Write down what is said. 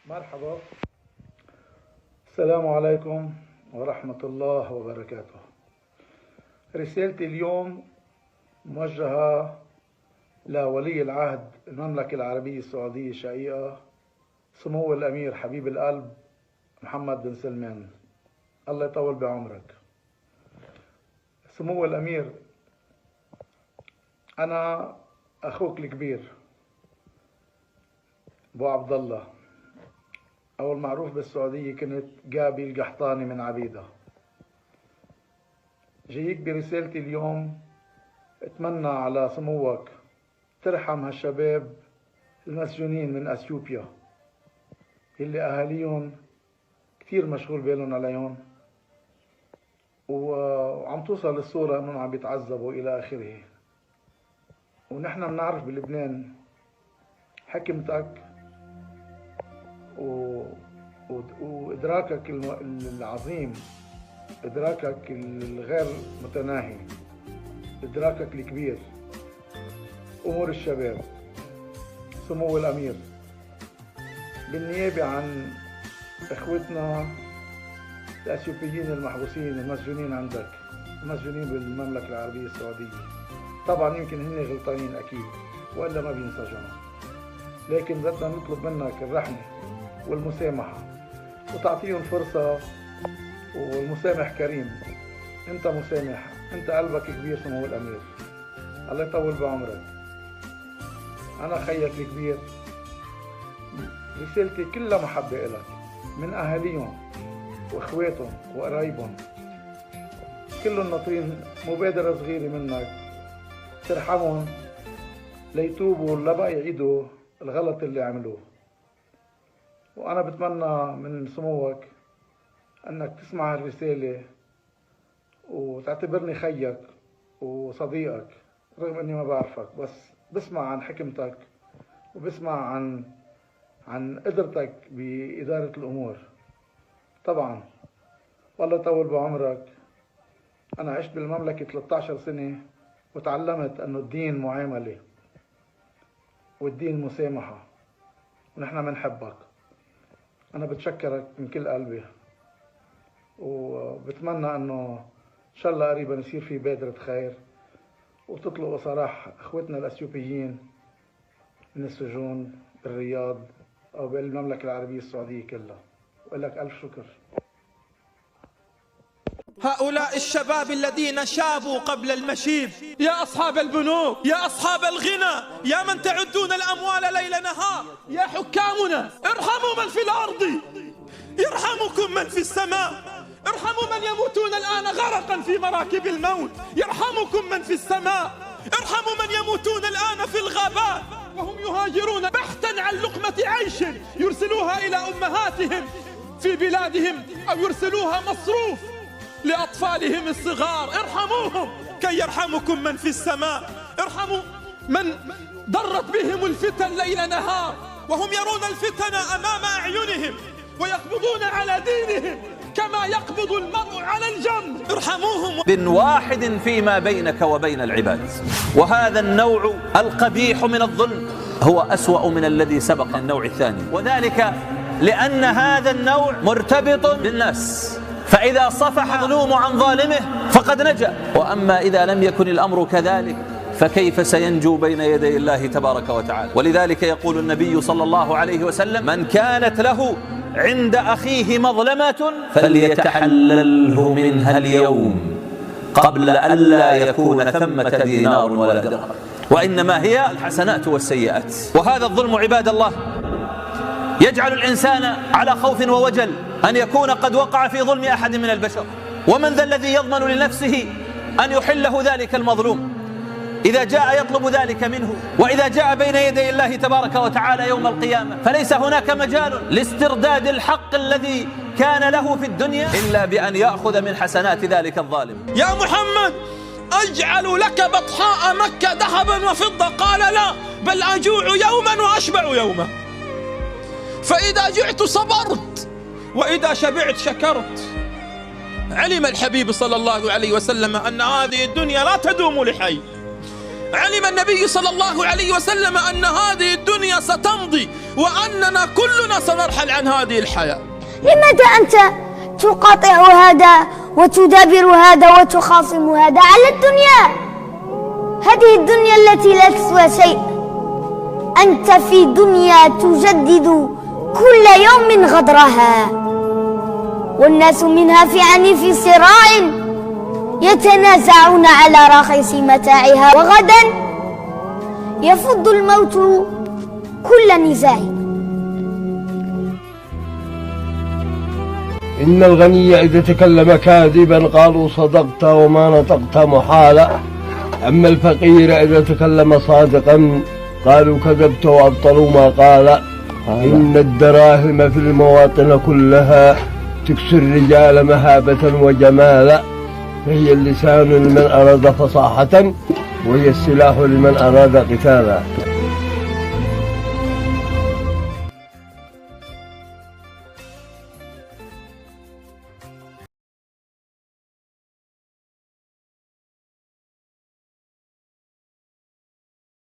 مرحبا. السلام عليكم ورحمة الله وبركاته. رسالتي اليوم موجهة لولي العهد المملكة العربية السعودية الشقيقة سمو الأمير حبيب القلب محمد بن سلمان، الله يطول بعمرك. سمو الأمير، أنا أخوك الكبير أبو عبد الله، أو المعروف بالسعودية كنت جابي القحطاني من عبيدة. جايك برسالتي اليوم اتمنى على سموك ترحم هالشباب المسجونين من أثيوبيا اللي أهاليهم كتير مشغول بالهم عليهم، وعم توصل الصورة انهم عم بيتعذبوا الى اخره. ونحن بنعرف بلبنان حكمتك وإدراكك العظيم، إدراكك الغير متناهي، إدراكك الكبير أمور الشباب. سمو الأمير، بالنيابة عن إخوتنا الأثيوبيين المحبوسين المسجونين عندك، المسجونين بالمملكة العربية السعودية، طبعا يمكن هن غلطانين أكيد وإلا ما بينسجنوا، لكن بدنا نطلب منك الرحمة والمسامحة وتعطيهم فرصة. والمسامح كريم، أنت مسامح، أنت قلبك كبير سمو الأمير، الله يطول بعمرك. أنا خيك الكبير، رسالتي كلها محبة إلك من أهاليهم وإخواتهم وقرايبهم كلهم ناطرين مبادرة صغيرة منك ترحمهم ليتوبوا لبقى يعيدوا الغلط اللي عملوه. وأنا بتمنى من سموك أنك تسمع الرسالة وتعتبرني خيك وصديقك، رغم أني ما بعرفك، بس بسمع عن حكمتك وبسمع عن قدرتك بإدارة الأمور. طبعا والله يطول بعمرك، أنا عشت بالمملكة 13 سنة وتعلمت أنه الدين معاملة والدين مسامحة، ونحن بنحبك. أنا بتشكرك من كل قلبي، وبتمنى أنه إن شاء الله قريبا يصير في بادرة خير وتطلقوا سراح أخوتنا الأثيوبيين من السجون بالرياض أو بالمملكة العربية السعودية كلها. ولك ألف شكر. هؤلاء الشباب الذين شابوا قبل المشيب، يا أصحاب البنوك، يا أصحاب الغنى، يا من تعدون الأموال ليل نهار، يا حكامنا، ارحموا من في الأرض يرحمكم من في السماء، ارحموا من يموتون الآن غرقا في مراكب الموت يرحمكم من في السماء، ارحموا من يموتون الآن في الغابات وهم يهاجرون بحثا عن لقمة عيش يرسلوها إلى أمهاتهم في بلادهم، أو يرسلوها مصروف لأطفالهم الصغار. ارحموهم كي يرحمكم من في السماء. ارحموا من ضرت بهم الفتن ليل نهار وهم يرون الفتن أمام أعينهم ويقبضون على دينهم كما يقبض المرء على الجمر. ارحموهم. بن واحد فيما بينك وبين العباد، وهذا النوع القبيح من الظلم هو أسوأ من الذي سبق النوع الثاني، وذلك لأن هذا النوع مرتبط بالناس، فإذا صفح مظلوم عن ظالمه فقد نجا، وأما إذا لم يكن الأمر كذلك فكيف سينجو بين يدي الله تبارك وتعالى؟ ولذلك يقول النبي صلى الله عليه وسلم: من كانت له عند أخيه مظلمة فليتحلله منها اليوم قبل أن لا يكون ثمة دينار ولا درهم، وإنما هي الحسنات والسيئات. وهذا الظلم عباد الله يجعل الإنسان على خوف ووجل أن يكون قد وقع في ظلم أحد من البشر، ومن ذا الذي يضمن لنفسه أن يحله ذلك المظلوم إذا جاء يطلب ذلك منه؟ وإذا جاء بين يدي الله تبارك وتعالى يوم القيامة فليس هناك مجال لاسترداد الحق الذي كان له في الدنيا إلا بأن يأخذ من حسنات ذلك الظالم. يا محمد، أجعل لك بطحاء مكة ذهبا وفضة؟ قال لا، بل أجوع يوما وأشبع يوما، فإذا جعت صبرت وإذا شبعت شكرت. علم الحبيب صلى الله عليه وسلم أن هذه الدنيا لا تدوم لحي، علم النبي صلى الله عليه وسلم أن هذه الدنيا ستمضي وأننا كلنا سنرحل عن هذه الحياة. لماذا أنت تقاطع هذا وتدابر هذا وتخاصم هذا على الدنيا؟ هذه الدنيا التي لا تسوى شيء. أنت في دنيا تجدد كل يوم غدرها، والناس منها في عنيف صراع يتنازعون على راخص متاعها، وغدا يفض الموت كل نزاع. إن الغني إذا تكلم كاذبا قالوا صدقت وما نطقت محالا، أما الفقير إذا تكلم صادقا قالوا كذبت وأبطلوا ما قال. إن الدراهم في المواطن كلها تكسي الرجال مهابة وجمالا، فهي اللسان لمن أراد فصاحة وهي السلاح لمن أراد قتالا.